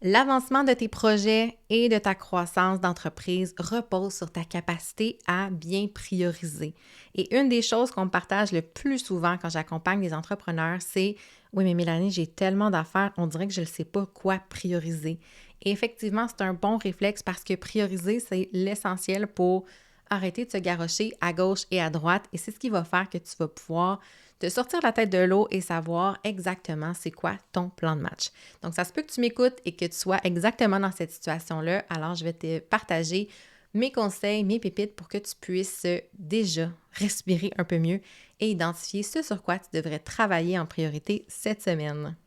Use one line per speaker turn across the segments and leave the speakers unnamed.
L'avancement de tes projets et de ta croissance d'entreprise repose sur ta capacité à bien prioriser. Et une des choses qu'on me partage le plus souvent quand j'accompagne les entrepreneurs, c'est « Oui, mais Mélanie, j'ai tellement d'affaires, on dirait que je ne sais pas quoi prioriser. » Et effectivement, c'est un bon réflexe parce que prioriser, c'est l'essentiel pour arrêter de se garrocher à gauche et à droite. Et c'est ce qui va faire que tu vas pouvoir te sortir la tête de l'eau et savoir exactement c'est quoi ton plan de match. Donc, ça se peut que tu m'écoutes et que tu sois exactement dans cette situation-là. Alors, je vais te partager mes conseils, mes pépites pour que tu puisses déjà respirer un peu mieux et identifier ce sur quoi tu devrais travailler en priorité cette semaine.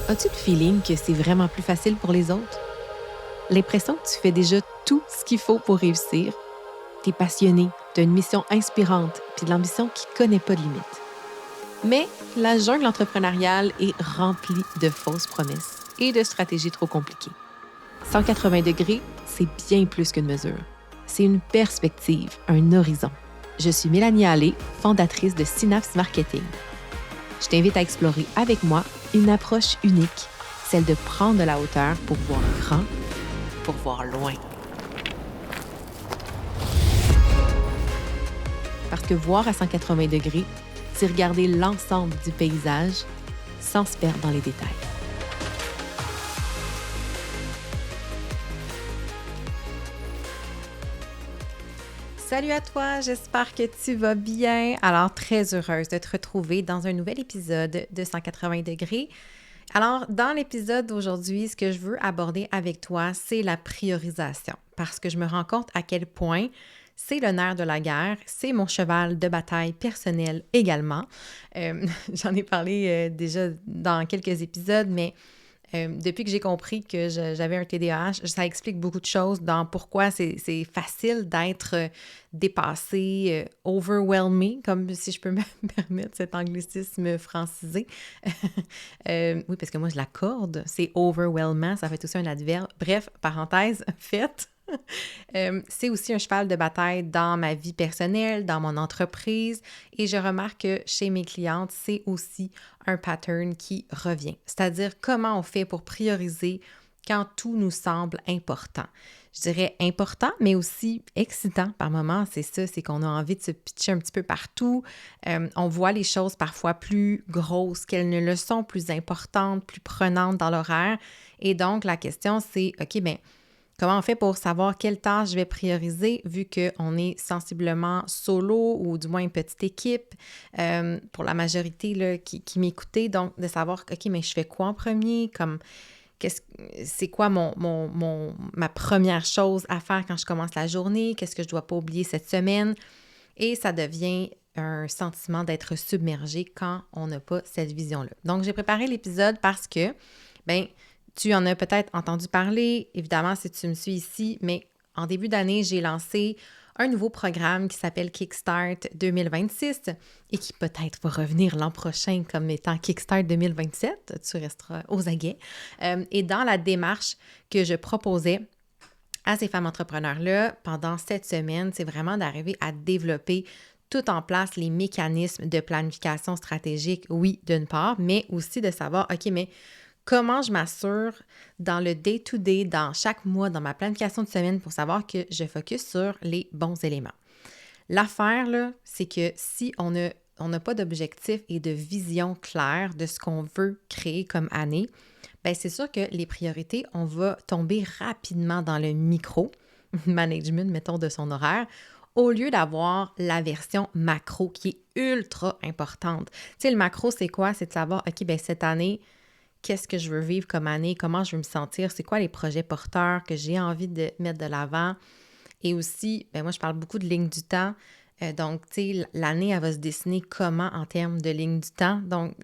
As-tu le feeling que c'est vraiment plus facile pour les autres? L'impression que tu fais déjà tout ce qu'il faut pour réussir? T'es passionné, t'as une mission inspirante puis de l'ambition qui connaît pas de limite. Mais la jungle entrepreneuriale est remplie de fausses promesses et de stratégies trop compliquées. 180 degrés, c'est bien plus qu'une mesure. C'est une perspective, un horizon. Je suis Mélanie Allé, fondatrice de Synapse Marketing. Je t'invite à explorer avec moi une approche unique, celle de prendre de la hauteur pour voir grand, pour voir loin. Parce que voir à 180 degrés, c'est regarder l'ensemble du paysage sans se perdre dans les détails. Salut à toi, j'espère que tu vas bien. Alors, très heureuse de te retrouver dans un nouvel épisode de 180 degrés. Alors, dans l'épisode d'aujourd'hui, ce que je veux aborder avec toi, c'est la priorisation. Parce que je me rends compte à quel point c'est le nerf de la guerre, c'est mon cheval de bataille personnel également. J'en ai parlé déjà dans quelques épisodes, mais depuis que j'ai compris que j'avais un TDAH, ça explique beaucoup de choses dans pourquoi c'est facile d'être dépassé, overwhelmé, comme si je peux me permettre cet anglicisme francisé. Oui, parce que moi, je l'accorde, c'est overwhelmant, ça fait aussi un adverbe. Bref, parenthèse faite. C'est aussi un cheval de bataille dans ma vie personnelle, dans mon entreprise, et je remarque que chez mes clientes, c'est aussi un pattern qui revient. C'est-à-dire comment on fait pour prioriser quand tout nous semble important. Je dirais important, mais aussi excitant par moments, c'est ça, c'est qu'on a envie de se pitcher un petit peu partout. On voit les choses parfois plus grosses qu'elles ne le sont, plus importantes, plus prenantes dans l'horaire. Et donc, la question, c'est, OK, bien, comment on fait pour savoir quelle tâche je vais prioriser vu qu'on est sensiblement solo ou du moins une petite équipe pour la majorité là, qui m'écoutait, donc de savoir, OK, mais je fais quoi en premier? C'est quoi ma première chose à faire quand je commence la journée? Qu'est-ce que je ne dois pas oublier cette semaine? Et ça devient un sentiment d'être submergé quand on n'a pas cette vision-là. Donc, j'ai préparé l'épisode parce que, tu en as peut-être entendu parler, évidemment, si tu me suis ici, mais en début d'année, j'ai lancé un nouveau programme qui s'appelle Kickstart 2026 et qui peut-être va revenir l'an prochain comme étant Kickstart 2027. Tu resteras aux aguets. Et dans la démarche que je proposais à ces femmes entrepreneurs-là pendant cette semaine, c'est vraiment d'arriver à développer tout en place les mécanismes de planification stratégique, oui, d'une part, mais aussi de savoir, OK, mais comment je m'assure dans le day-to-day, dans chaque mois, dans ma planification de semaine pour savoir que je focus sur les bons éléments. L'affaire, là, c'est que si on n'a pas d'objectif et de vision claire de ce qu'on veut créer comme année, bien, c'est sûr que les priorités, on va tomber rapidement dans le micro-management, mettons, de son horaire, au lieu d'avoir la version macro qui est ultra importante. Tu sais, le macro, c'est quoi? C'est de savoir, OK, bien, cette année, qu'est-ce que je veux vivre comme année, comment je veux me sentir, c'est quoi les projets porteurs que j'ai envie de mettre de l'avant. Et aussi, moi, je parle beaucoup de ligne du temps. Donc, tu sais, l'année, elle va se dessiner comment en termes de ligne du temps. Donc,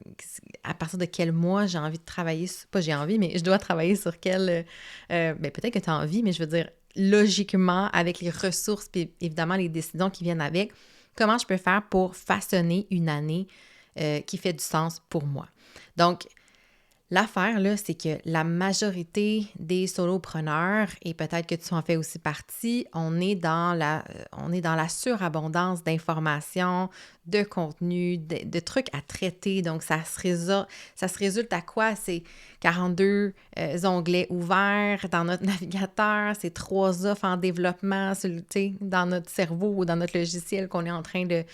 à partir de quel mois j'ai envie de travailler, pas j'ai envie, mais je dois travailler sur quel... peut-être que tu as envie, mais je veux dire, logiquement, avec les ressources, puis évidemment les décisions qui viennent avec, comment je peux faire pour façonner une année qui fait du sens pour moi. Donc, L'affaire, là, c'est que la majorité des solopreneurs, et peut-être que tu en fais aussi partie, on est dans la surabondance d'informations, de contenu, de trucs à traiter. Donc, ça se résulte à quoi? C'est 42 onglets ouverts dans notre navigateur, c'est 3 offres en développement dans notre cerveau ou dans notre logiciel qu'on est en train de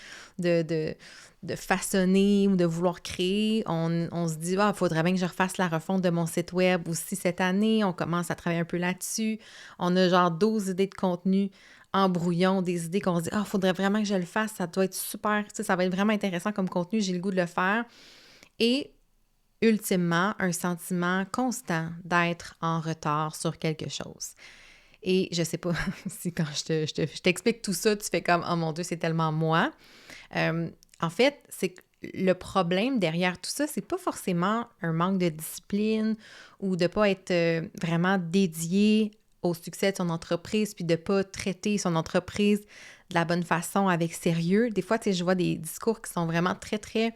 façonner ou de vouloir créer. On se dit, il faudrait bien que je refasse la refonte de mon site web aussi cette année. On commence à travailler un peu là-dessus. On a genre 12 idées de contenu en brouillon, des idées qu'on se dit, il faudrait vraiment que je le fasse, ça doit être super, ça va être vraiment intéressant comme contenu, j'ai le goût de le faire. Et ultimement, un sentiment constant d'être en retard sur quelque chose. Et je sais pas si quand je t'explique tout ça, tu fais comme « Oh mon Dieu, c'est tellement moi ». En fait, c'est que le problème derrière tout ça, c'est pas forcément un manque de discipline ou de pas être vraiment dédié au succès de son entreprise puis de pas traiter son entreprise de la bonne façon avec sérieux. Des fois, tu sais, je vois des discours qui sont vraiment très, très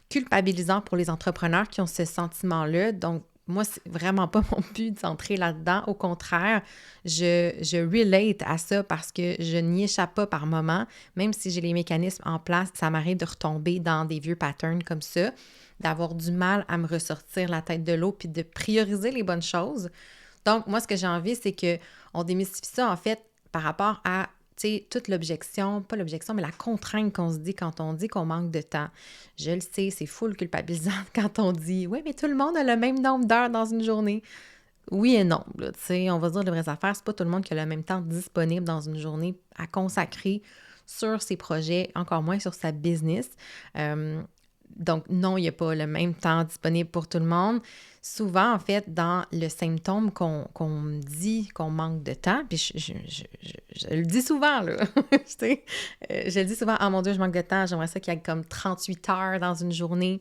culpabilisants pour les entrepreneurs qui ont ce sentiment-là. Donc, moi, c'est vraiment pas mon but d'entrer là-dedans. Au contraire, je relate à ça parce que je n'y échappe pas par moment. Même si j'ai les mécanismes en place, ça m'arrive de retomber dans des vieux patterns comme ça, d'avoir du mal à me ressortir la tête de l'eau puis de prioriser les bonnes choses. Donc, moi, ce que j'ai envie, c'est qu'on démystifie ça, en fait, par rapport à, tu sais, toute l'objection, pas l'objection, mais la contrainte qu'on se dit quand on dit qu'on manque de temps. Je le sais, c'est full culpabilisant quand on dit « Oui, mais tout le monde a le même nombre d'heures dans une journée. » Oui et non, là, tu sais, on va se dire les vraies affaires, c'est pas tout le monde qui a le même temps disponible dans une journée à consacrer sur ses projets, encore moins sur sa business. Donc, non, il n'y a pas le même temps disponible pour tout le monde. Souvent, en fait, dans le symptôme qu'on me dit qu'on manque de temps, puis je le dis souvent, là, tu sais, je le dis souvent, « Ah mon Dieu, je manque de temps, j'aimerais ça qu'il y ait comme 38 heures dans une journée. »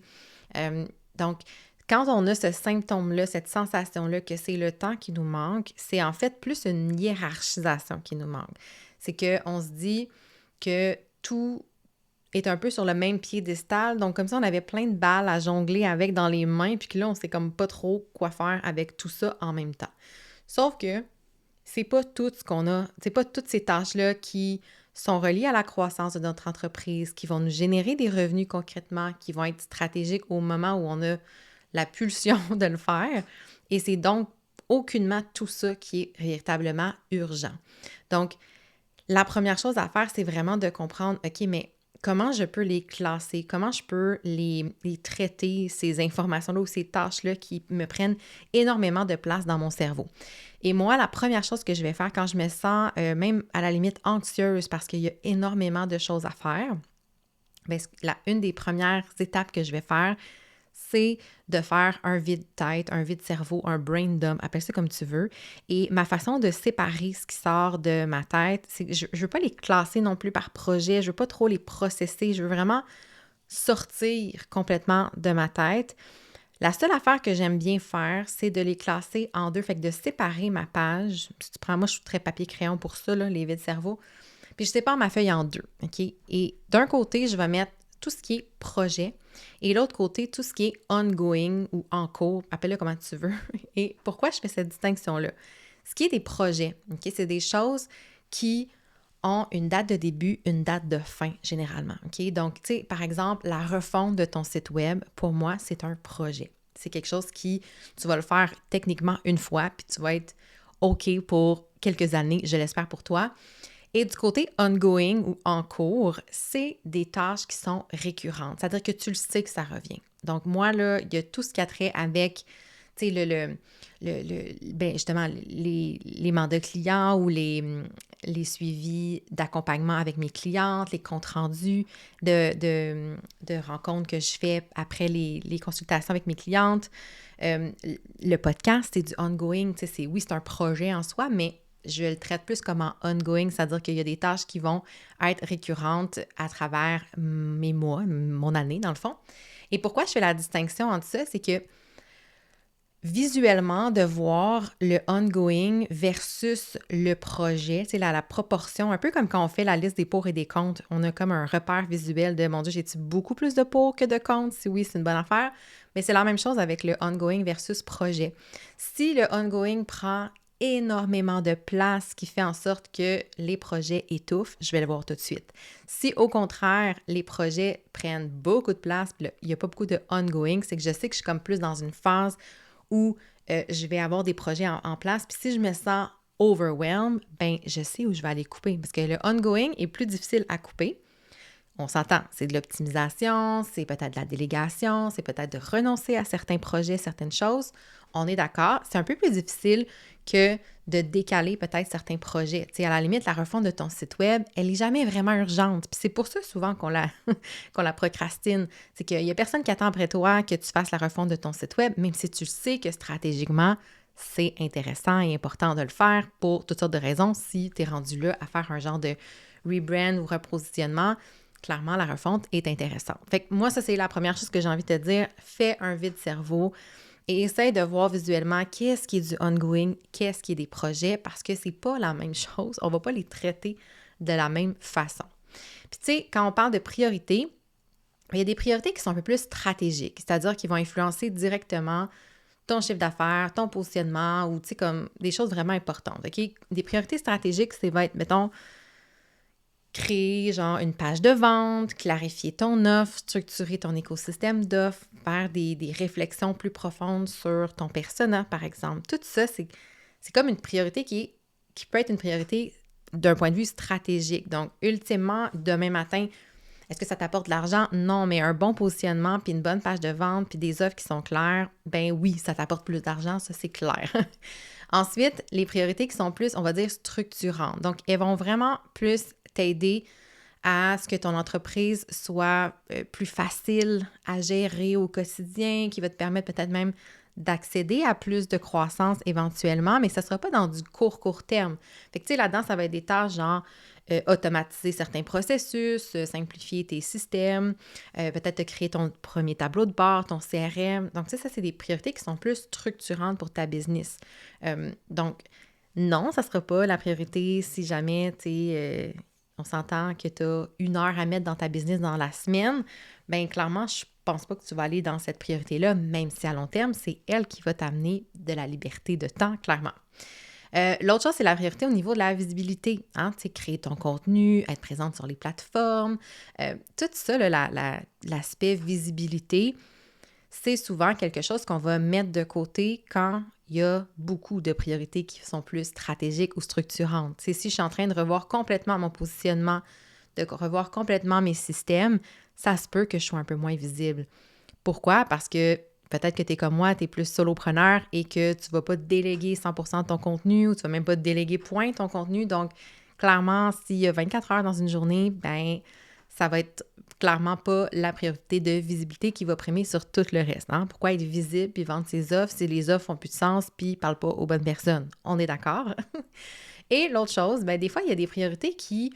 Donc, quand on a ce symptôme-là, cette sensation-là que c'est le temps qui nous manque, c'est en fait plus une hiérarchisation qui nous manque. C'est qu'on se dit que tout est un peu sur le même piédestal. Donc, comme ça, on avait plein de balles à jongler avec dans les mains, puis que là, on sait comme pas trop quoi faire avec tout ça en même temps. Sauf que c'est pas tout ce qu'on a, c'est pas toutes ces tâches-là qui sont reliées à la croissance de notre entreprise, qui vont nous générer des revenus concrètement, qui vont être stratégiques au moment où on a la pulsion de le faire. Et c'est donc aucunement tout ça qui est véritablement urgent. Donc, la première chose à faire, c'est vraiment de comprendre, OK, mais comment je peux les classer? Comment je peux les traiter, ces informations-là ou ces tâches-là qui me prennent énormément de place dans mon cerveau? Et moi, la première chose que je vais faire quand je me sens même à la limite anxieuse parce qu'il y a énormément de choses à faire, bien, une des premières étapes que je vais faire, c'est de faire un vide-tête, un vide-cerveau, un brain dump, appelle ça comme tu veux. Et ma façon de séparer ce qui sort de ma tête, c'est que je ne veux pas les classer non plus par projet, je ne veux pas trop les processer, je veux vraiment sortir complètement de ma tête. La seule affaire que j'aime bien faire, c'est de les classer en deux, fait que de séparer ma page. Si tu prends, moi, je suis très papier-crayon pour ça, là, les vides-cerveaux. Puis je sépare ma feuille en deux, OK? Et d'un côté, je vais mettre tout ce qui est projet et l'autre côté, tout ce qui est ongoing ou en cours, appelle-le comme tu veux. Et pourquoi je fais cette distinction-là? Ce qui est des projets, OK? C'est des choses qui ont une date de début, une date de fin, généralement, OK? Donc, tu sais, par exemple, la refonte de ton site web, pour moi, c'est un projet. C'est quelque chose qui, tu vas le faire techniquement une fois, puis tu vas être OK pour quelques années, je l'espère pour toi. Et du côté ongoing ou en cours, c'est des tâches qui sont récurrentes. C'est-à-dire que tu le sais que ça revient. Donc, moi, là, il y a tout ce qui a trait avec, tu sais, justement, les mandats clients ou les suivis d'accompagnement avec mes clientes, les comptes rendus de rencontres que je fais après les consultations avec mes clientes. Le podcast, c'est du ongoing. Tu sais, oui, c'est un projet en soi, mais je le traite plus comme en ongoing, c'est-à-dire qu'il y a des tâches qui vont être récurrentes à travers mes mois, mon année, dans le fond. Et pourquoi je fais la distinction entre ça, c'est que visuellement, de voir le ongoing versus le projet, c'est la proportion, un peu comme quand on fait la liste des pour et des contre, on a comme un repère visuel de « Mon Dieu, j'ai-tu beaucoup plus de pour que de contre? Si oui, c'est une bonne affaire. Mais c'est la même chose avec le ongoing versus projet. Si le ongoing prend énormément de place, qui fait en sorte que les projets étouffent, je vais le voir tout de suite. Si au contraire, les projets prennent beaucoup de place, puis là, il n'y a pas beaucoup de ongoing, c'est que je sais que je suis comme plus dans une phase où je vais avoir des projets en place, puis si je me sens overwhelmed, ben je sais où je vais aller couper, parce que le ongoing est plus difficile à couper. On s'entend, c'est de l'optimisation, c'est peut-être de la délégation, c'est peut-être de renoncer à certains projets, certaines choses. On est d'accord, c'est un peu plus difficile que de décaler peut-être certains projets. Tu sais, à la limite, la refonte de ton site web, elle n'est jamais vraiment urgente. Puis c'est pour ça souvent qu'on la, qu'on la procrastine. C'est qu'il n'y a personne qui attend après toi que tu fasses la refonte de ton site web, même si tu sais que stratégiquement, c'est intéressant et important de le faire pour toutes sortes de raisons. Si tu es rendu là à faire un genre de rebrand ou repositionnement, clairement, la refonte est intéressante. Fait que moi, ça, c'est la première chose que j'ai envie de te dire. Fais un vide-cerveau et essaye de voir visuellement qu'est-ce qui est du ongoing, qu'est-ce qui est des projets, parce que c'est pas la même chose. On va pas les traiter de la même façon. Puis tu sais, quand on parle de priorités, il y a des priorités qui sont un peu plus stratégiques, c'est-à-dire qui vont influencer directement ton chiffre d'affaires, ton positionnement ou tu sais, comme des choses vraiment importantes, OK? Des priorités stratégiques, c'est va être, mettons, créer genre une page de vente, clarifier ton offre, structurer ton écosystème d'offres, faire des réflexions plus profondes sur ton persona, par exemple. Tout ça, c'est comme une priorité qui peut être une priorité d'un point de vue stratégique. Donc, ultimement, demain matin, est-ce que ça t'apporte de l'argent? Non, mais un bon positionnement, puis une bonne page de vente, puis des offres qui sont claires, ben oui, ça t'apporte plus d'argent, ça c'est clair. Ensuite, les priorités qui sont plus, on va dire, structurantes. Donc, elles vont vraiment plus t'aider à ce que ton entreprise soit plus facile à gérer au quotidien, qui va te permettre peut-être même d'accéder à plus de croissance éventuellement, mais ça ne sera pas dans du court terme. Fait que, tu sais, là-dedans, ça va être des tâches genre automatiser certains processus, simplifier tes systèmes, peut-être te créer ton premier tableau de bord, ton CRM. Donc, ça, c'est des priorités qui sont plus structurantes pour ta business. Donc, non, ça ne sera pas la priorité si jamais, tu sais, on s'entend que tu as 1 heure à mettre dans ta business dans la semaine. Bien, clairement, je pense pas que tu vas aller dans cette priorité-là, même si à long terme, c'est elle qui va t'amener de la liberté de temps, clairement. L'autre chose, c'est la priorité au niveau de la visibilité. Hein? Tu sais, créer ton contenu, être présente sur les plateformes. Tout ça, là, l'aspect visibilité, c'est souvent quelque chose qu'on va mettre de côté quand il y a beaucoup de priorités qui sont plus stratégiques ou structurantes. Tu sais, si je suis en train de revoir complètement mon positionnement, de revoir complètement mes systèmes, ça se peut que je sois un peu moins visible. Pourquoi? Parce que peut-être que tu es comme moi, tu es plus solopreneur et que tu ne vas pas déléguer 100% de ton contenu ou tu ne vas même pas déléguer point ton contenu. Donc, clairement, s'il y a 24 heures dans une journée, ben ça va être clairement pas la priorité de visibilité qui va primer sur tout le reste. Hein? Pourquoi être visible puis vendre ses offres si les offres n'ont plus de sens puis ne parlent pas aux bonnes personnes? On est d'accord? Et l'autre chose, ben des fois, il y a des priorités qui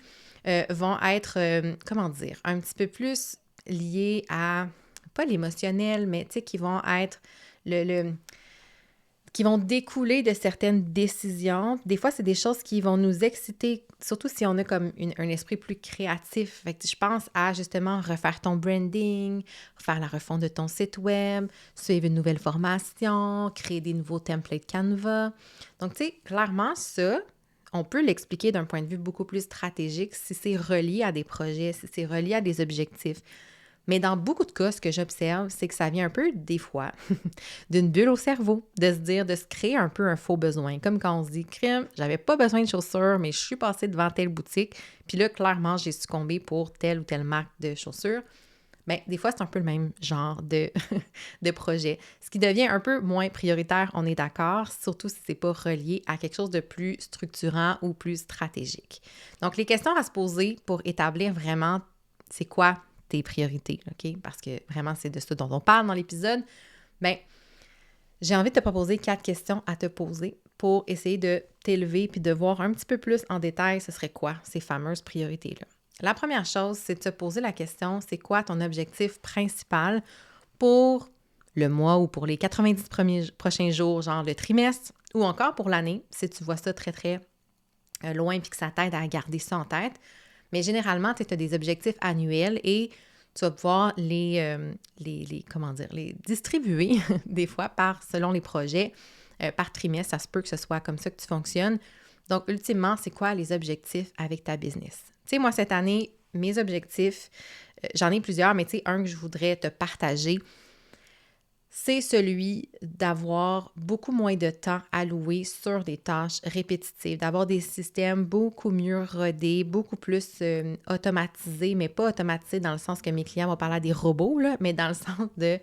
vont être, comment dire, un petit peu plus liées à pas l'émotionnel, mais tu sais, qui vont être qui vont découler de certaines décisions. Des fois, c'est des choses qui vont nous exciter, surtout si on a comme un esprit plus créatif. Fait que je pense à justement refaire ton branding, faire la refonte de ton site web, suivre une nouvelle formation, créer des nouveaux templates Canva. Donc, tu sais, clairement, ça, on peut l'expliquer d'un point de vue beaucoup plus stratégique si c'est relié à des projets, si c'est relié à des objectifs. Mais dans beaucoup de cas, ce que j'observe, c'est que ça vient un peu, des fois, d'une bulle au cerveau, de se dire, de se créer un peu un faux besoin. Comme quand on se dit, crème, j'avais pas besoin de chaussures, mais je suis passée devant telle boutique, puis là, clairement, j'ai succombé pour telle ou telle marque de chaussures. Bien, des fois, c'est un peu le même genre de projet. Ce qui devient un peu moins prioritaire, on est d'accord, surtout si c'est pas relié à quelque chose de plus structurant ou plus stratégique. Donc, les questions à se poser pour établir vraiment, c'est quoi tes priorités, OK? Parce que vraiment, c'est de ça dont on parle dans l'épisode. Bien, j'ai envie de te proposer 4 questions à te poser pour essayer de t'élever puis de voir un petit peu plus en détail ce serait quoi ces fameuses priorités-là. La première chose, c'est de te poser la question, c'est quoi ton objectif principal pour le mois ou pour les 90 prochains jours, genre le trimestre ou encore pour l'année, si tu vois ça très, très loin puis que ça t'aide à garder ça en tête. Mais généralement, tu as des objectifs annuels et tu vas pouvoir les distribuer des fois selon les projets, par trimestre. Ça se peut que ce soit comme ça que tu fonctionnes. Donc, ultimement, c'est quoi les objectifs avec ta business? Tu sais, moi, cette année, mes objectifs, j'en ai plusieurs, mais tu sais, un que je voudrais te partager, c'est celui d'avoir beaucoup moins de temps alloué sur des tâches répétitives, d'avoir des systèmes beaucoup mieux rodés, beaucoup plus automatisés, mais pas automatisés dans le sens que mes clients vont parler à des robots, là, mais dans le sens de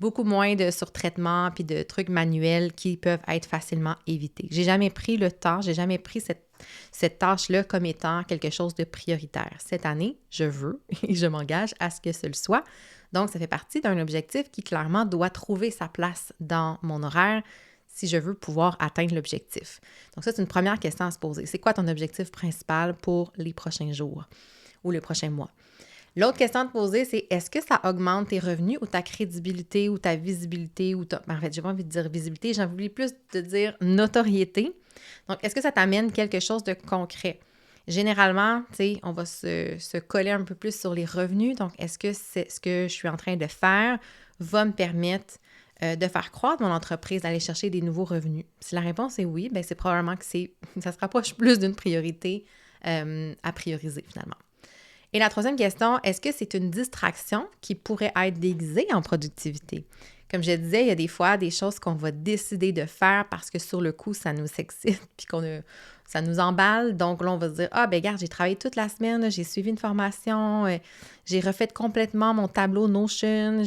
beaucoup moins de surtraitement puis de trucs manuels qui peuvent être facilement évités. J'ai jamais pris le temps, j'ai jamais pris cette tâche-là comme étant quelque chose de prioritaire. Cette année, je veux et je m'engage à ce que ce le soit. Donc, ça fait partie d'un objectif qui clairement doit trouver sa place dans mon horaire si je veux pouvoir atteindre l'objectif. Donc, ça, c'est une première question à se poser. C'est quoi ton objectif principal pour les prochains jours ou les prochains mois? L'autre question à te poser, c'est est-ce que ça augmente tes revenus ou ta crédibilité ou ta visibilité ou en fait, j'ai pas envie de dire visibilité, j'ai envie plus de dire notoriété. Donc, est-ce que ça t'amène quelque chose de concret? Généralement, tu sais, on va se coller un peu plus sur les revenus. Donc, est-ce que c'est ce que je suis en train de faire va me permettre de faire croître mon entreprise, d'aller chercher des nouveaux revenus? Si la réponse est oui, bien, c'est probablement que ça se rapproche plus d'une priorité à prioriser finalement. Et la troisième question, est-ce que c'est une distraction qui pourrait être déguisée en productivité? Comme je disais, il y a des fois des choses qu'on va décider de faire parce que sur le coup, ça nous excite puis ça nous emballe. Donc là, on va se dire, ah ben regarde, j'ai travaillé toute la semaine, là, j'ai suivi une formation, j'ai refait complètement mon tableau Notion,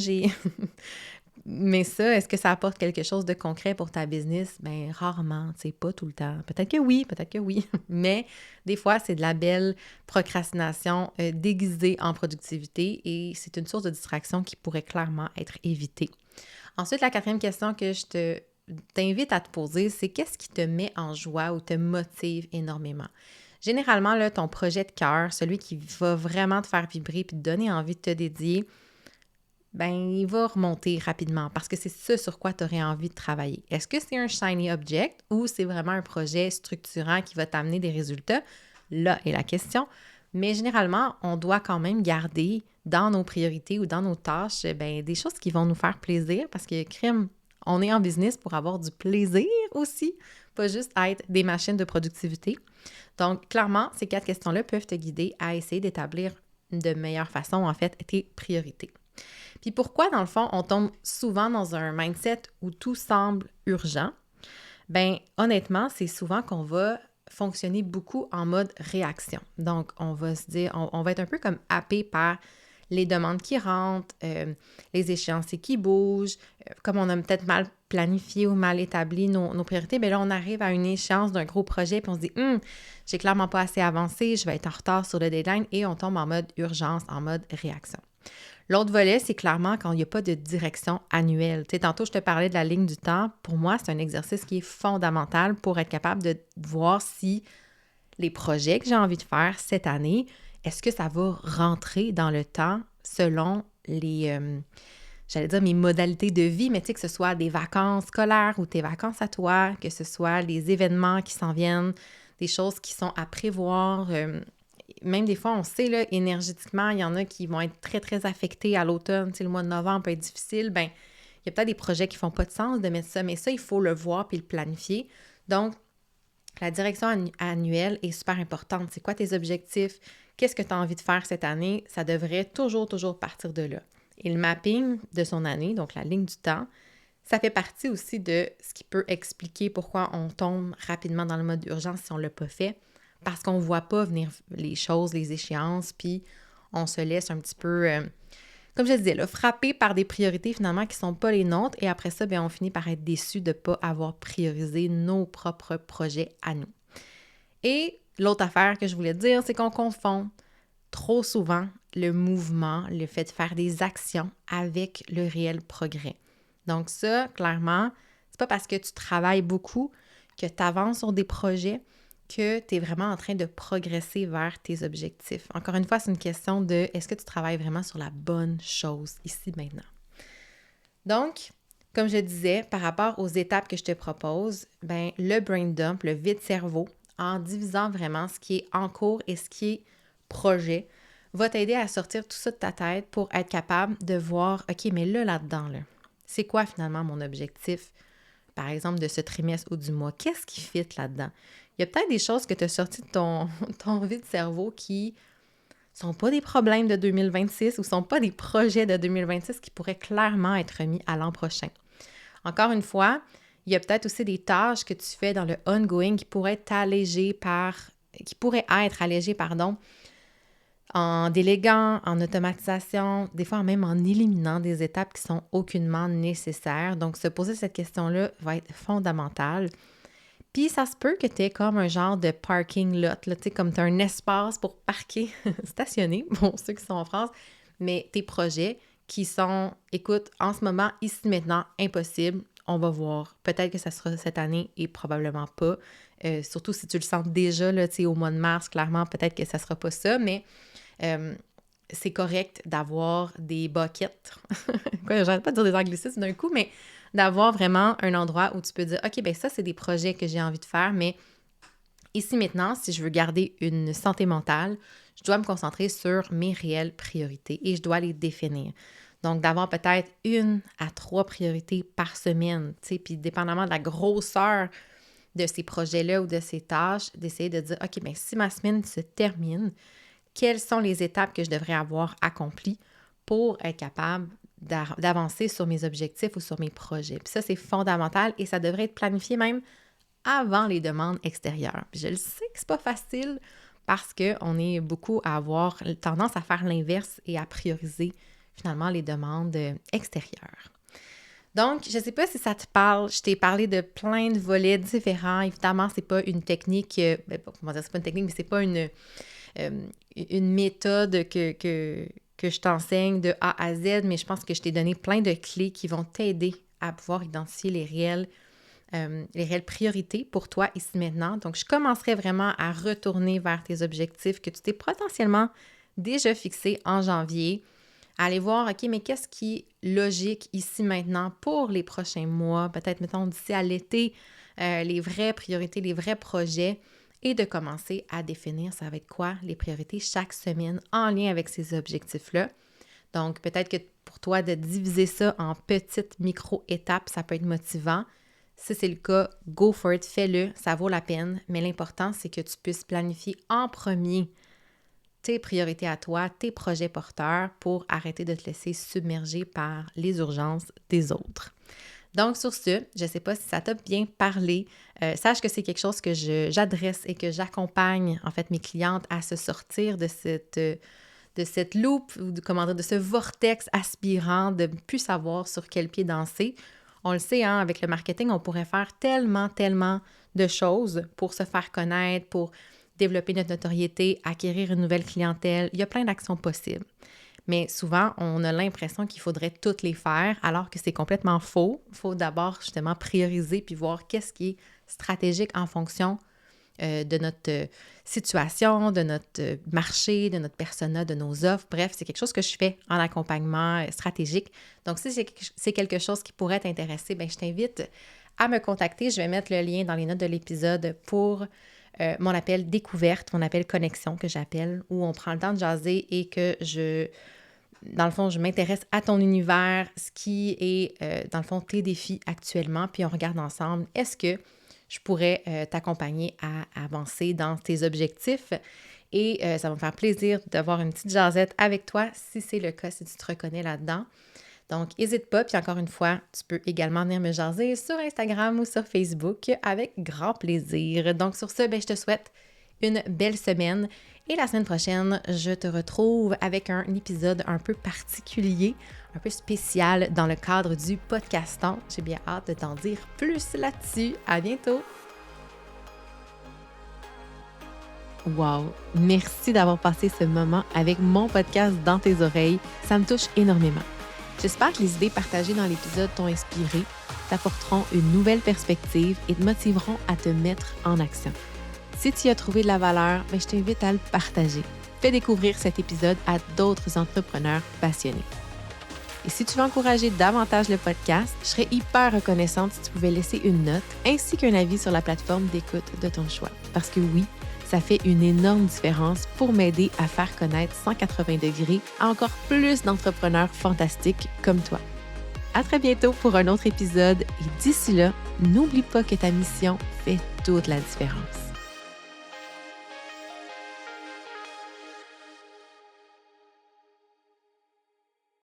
Mais ça, est-ce que ça apporte quelque chose de concret pour ta business? Bien, rarement, tu sais, pas tout le temps. Peut-être que oui, mais des fois, c'est de la belle procrastination déguisée en productivité et c'est une source de distraction qui pourrait clairement être évitée. Ensuite, la quatrième question que je t'invite à te poser, c'est qu'est-ce qui te met en joie ou te motive énormément? Généralement, là, ton projet de cœur, celui qui va vraiment te faire vibrer et te donner envie de te dédier, ben il va remonter rapidement parce que c'est ce sur quoi tu aurais envie de travailler. Est-ce que c'est un shiny object ou c'est vraiment un projet structurant qui va t'amener des résultats? Là est la question. Mais généralement, on doit quand même garder dans nos priorités ou dans nos tâches ben, des choses qui vont nous faire plaisir parce que crime, on est en business pour avoir du plaisir aussi, pas juste être des machines de productivité. Donc, clairement, ces 4 questions-là peuvent te guider à essayer d'établir de meilleure façon, en fait, tes priorités. Puis pourquoi, dans le fond, on tombe souvent dans un mindset où tout semble urgent? Bien, honnêtement, c'est souvent qu'on va fonctionner beaucoup en mode réaction. Donc, on va se dire, on va être un peu comme happé par les demandes qui rentrent, les échéanciers qui bougent, comme on a peut-être mal planifié ou mal établi nos priorités, bien là, on arrive à une échéance d'un gros projet puis on se dit « j'ai clairement pas assez avancé, je vais être en retard sur le deadline » et on tombe en mode urgence, en mode réaction. L'autre volet, c'est clairement quand il n'y a pas de direction annuelle. Tu sais, tantôt, je te parlais de la ligne du temps. Pour moi, c'est un exercice qui est fondamental pour être capable de voir si les projets que j'ai envie de faire cette année, est-ce que ça va rentrer dans le temps selon mes modalités de vie, mais tu sais, que ce soit des vacances scolaires ou tes vacances à toi, que ce soit les événements qui s'en viennent, des choses qui sont à prévoir. Même des fois, on sait, là, énergétiquement, il y en a qui vont être très, très affectés à l'automne. Tu sais, le mois de novembre peut être difficile. Bien, il y a peut-être des projets qui ne font pas de sens de mettre ça, mais ça, il faut le voir puis le planifier. Donc, la direction annuelle est super importante. C'est quoi tes objectifs? Qu'est-ce que tu as envie de faire cette année? Ça devrait toujours partir de là. Et le mapping de son année, donc la ligne du temps, ça fait partie aussi de ce qui peut expliquer pourquoi on tombe rapidement dans le mode d'urgence si on ne l'a pas fait. Parce qu'on ne voit pas venir les choses, les échéances, puis on se laisse un petit peu, comme je disais, là, frappé par des priorités finalement qui ne sont pas les nôtres. Et après ça, bien, on finit par être déçu de ne pas avoir priorisé nos propres projets à nous. Et l'autre affaire que je voulais dire, c'est qu'on confond trop souvent le mouvement, le fait de faire des actions avec le réel progrès. Donc ça, clairement, c'est pas parce que tu travailles beaucoup que tu avances sur des projets que tu es vraiment en train de progresser vers tes objectifs. Encore une fois, c'est une question de est-ce que tu travailles vraiment sur la bonne chose ici maintenant? Donc, comme je disais, par rapport aux étapes que je te propose, ben, le brain dump, le vide-cerveau, en divisant vraiment ce qui est en cours et ce qui est projet, va t'aider à sortir tout ça de ta tête pour être capable de voir, OK, mais là-dedans, c'est quoi finalement mon objectif, par exemple, de ce trimestre ou du mois? Qu'est-ce qui fit là-dedans? Il y a peut-être des choses que tu as sorties de ton vide cerveau qui sont pas des problèmes de 2026 ou sont pas des projets de 2026 qui pourraient clairement être mis à l'an prochain. Encore une fois, il y a peut-être aussi des tâches que tu fais dans le ongoing qui pourraient être allégées en déléguant, en automatisation, des fois même en éliminant des étapes qui sont aucunement nécessaires. Donc, se poser cette question-là va être fondamental. Puis, ça se peut que tu aies comme un genre de parking lot, là, tu sais, comme tu as un espace pour parquer, stationner, pour ceux qui sont en France, mais tes projets qui sont, écoute, en ce moment, ici, maintenant, impossible, on va voir. Peut-être que ça sera cette année et probablement pas. Surtout si tu le sens déjà, là, tu sais, au mois de mars, clairement, peut-être que ça sera pas ça, mais c'est correct d'avoir des buckets. J'arrête pas de dire des anglicismes d'un coup, mais d'avoir vraiment un endroit où tu peux dire, OK, bien ça, c'est des projets que j'ai envie de faire, mais ici maintenant, si je veux garder une santé mentale, je dois me concentrer sur mes réelles priorités et je dois les définir. Donc, d'avoir peut-être 1 à 3 priorités par semaine, tu sais, puis dépendamment de la grosseur de ces projets-là ou de ces tâches, d'essayer de dire, OK, bien si ma semaine se termine, quelles sont les étapes que je devrais avoir accomplies pour être capable d'avancer sur mes objectifs ou sur mes projets. Puis ça, c'est fondamental et ça devrait être planifié même avant les demandes extérieures. Puis je le sais que c'est pas facile parce qu'on est beaucoup à avoir tendance à faire l'inverse et à prioriser finalement les demandes extérieures. Donc, je ne sais pas si ça te parle, je t'ai parlé de plein de volets différents. Évidemment, c'est pas une technique, c'est pas une technique, mais c'est pas une méthode que je t'enseigne de A à Z, mais je pense que je t'ai donné plein de clés qui vont t'aider à pouvoir identifier les réelles priorités pour toi ici maintenant. Donc, je commencerai vraiment à retourner vers tes objectifs que tu t'es potentiellement déjà fixés en janvier. Aller voir, OK, mais qu'est-ce qui est logique ici maintenant pour les prochains mois, peut-être, mettons, d'ici à l'été, les vraies priorités, les vrais projets, et de commencer à définir ça va être quoi les priorités chaque semaine en lien avec ces objectifs-là. Donc, peut-être que pour toi, de diviser ça en petites micro-étapes, ça peut être motivant. Si c'est le cas, go for it, fais-le, ça vaut la peine. Mais l'important, c'est que tu puisses planifier en premier tes priorités à toi, tes projets porteurs pour arrêter de te laisser submerger par les urgences des autres. Donc, sur ce, je ne sais pas si ça t'a bien parlé. Sache que c'est quelque chose que j'adresse et que j'accompagne, en fait, mes clientes à se sortir de cette loupe ou de ce vortex aspirant de ne plus savoir sur quel pied danser. On le sait, hein, avec le marketing, on pourrait faire tellement, tellement de choses pour se faire connaître, pour développer notre notoriété, acquérir une nouvelle clientèle. Il y a plein d'actions possibles. Mais souvent, on a l'impression qu'il faudrait toutes les faire, alors que c'est complètement faux. Il faut d'abord justement prioriser puis voir qu'est-ce qui est stratégique en fonction de notre situation, de notre marché, de notre persona, de nos offres. Bref, c'est quelque chose que je fais en accompagnement stratégique. Donc, si c'est quelque chose qui pourrait t'intéresser, bien, je t'invite à me contacter. Je vais mettre le lien dans les notes de l'épisode pour mon appel découverte, mon appel connexion que j'appelle, où on prend le temps de jaser et que dans le fond, je m'intéresse à ton univers, ce qui est, dans le fond, tes défis actuellement, puis on regarde ensemble, est-ce que je pourrais t'accompagner à avancer dans tes objectifs? Et ça va me faire plaisir d'avoir une petite jasette avec toi, si c'est le cas, si tu te reconnais là-dedans. Donc, n'hésite pas, puis encore une fois, tu peux également venir me jaser sur Instagram ou sur Facebook avec grand plaisir. Donc, sur ce, je te souhaite une belle semaine et la semaine prochaine, je te retrouve avec un épisode un peu particulier, un peu spécial dans le cadre du podcaston. J'ai bien hâte de t'en dire plus là-dessus. À bientôt! Wow! Merci d'avoir passé ce moment avec mon podcast dans tes oreilles. Ça me touche énormément. J'espère que les idées partagées dans l'épisode t'ont inspiré, t'apporteront une nouvelle perspective et te motiveront à te mettre en action. Si tu y as trouvé de la valeur, je t'invite à le partager. Fais découvrir cet épisode à d'autres entrepreneurs passionnés. Et si tu veux encourager davantage le podcast, je serais hyper reconnaissante si tu pouvais laisser une note ainsi qu'un avis sur la plateforme d'écoute de ton choix. Parce que oui, Ça fait une énorme différence pour m'aider à faire connaître 180 degrés à encore plus d'entrepreneurs fantastiques comme toi. À très bientôt pour un autre épisode et d'ici là, n'oublie pas que ta mission fait toute la différence.